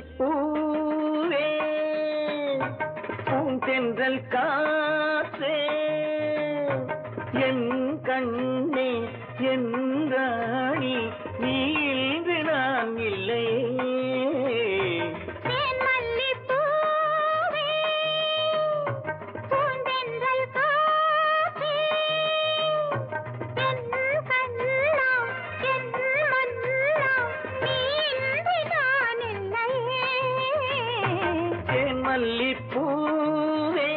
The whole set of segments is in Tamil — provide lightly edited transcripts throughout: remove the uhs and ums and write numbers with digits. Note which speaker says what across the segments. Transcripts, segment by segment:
Speaker 1: மல்லிப்பூவே பூந்தென்றல் காற்றே என் கண்ணே என் ராணி நீ இன்று நான் இல்லையே மல்லிப்பூவே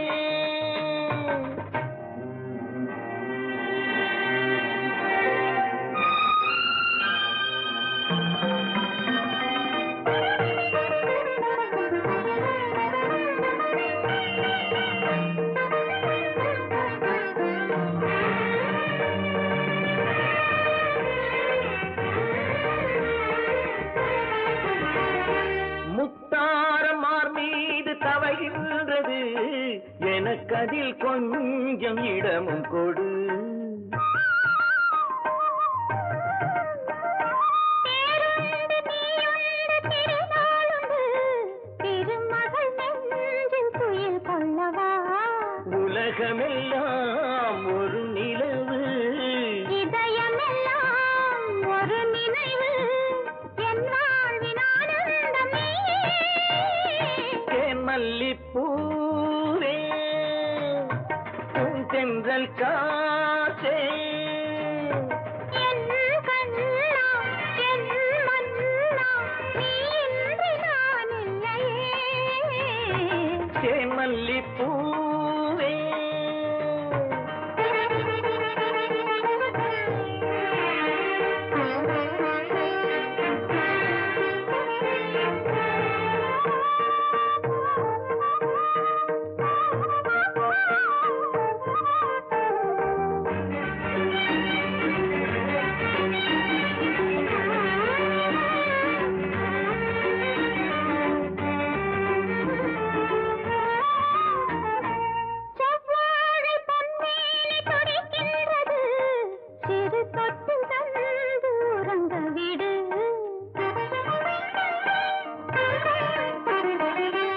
Speaker 1: முத்தாரமார் மீது தவழ்கின்றது எனக்கதில் கொஞ்சம் இடமும் கொடு உலகமெல்லாம் ஒரு நிலவு
Speaker 2: இதயமெல்லாம் ஒரு நினைவு என் வாழ்வின் ஆனந்தம்
Speaker 1: தேன் மல்லிப்பூவே பூந்தென்றல் காற்றே
Speaker 2: என் கண்ணா என் மன்னா நீ இன்றி நான் இல்லையே
Speaker 1: தேன் மல்லிப்பூவே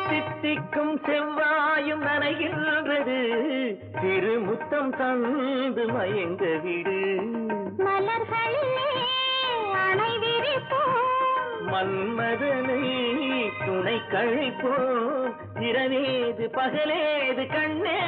Speaker 1: தித்திக்கும் செவ்வாயும் நனைகின்றது திருமுத்தம் தந்து மயங்க விடு
Speaker 2: மலர்களிலே அணை விரிப்போம்
Speaker 1: மன்மதனை துணை கழிப்போம் இரவேது பகலேது கண்ணே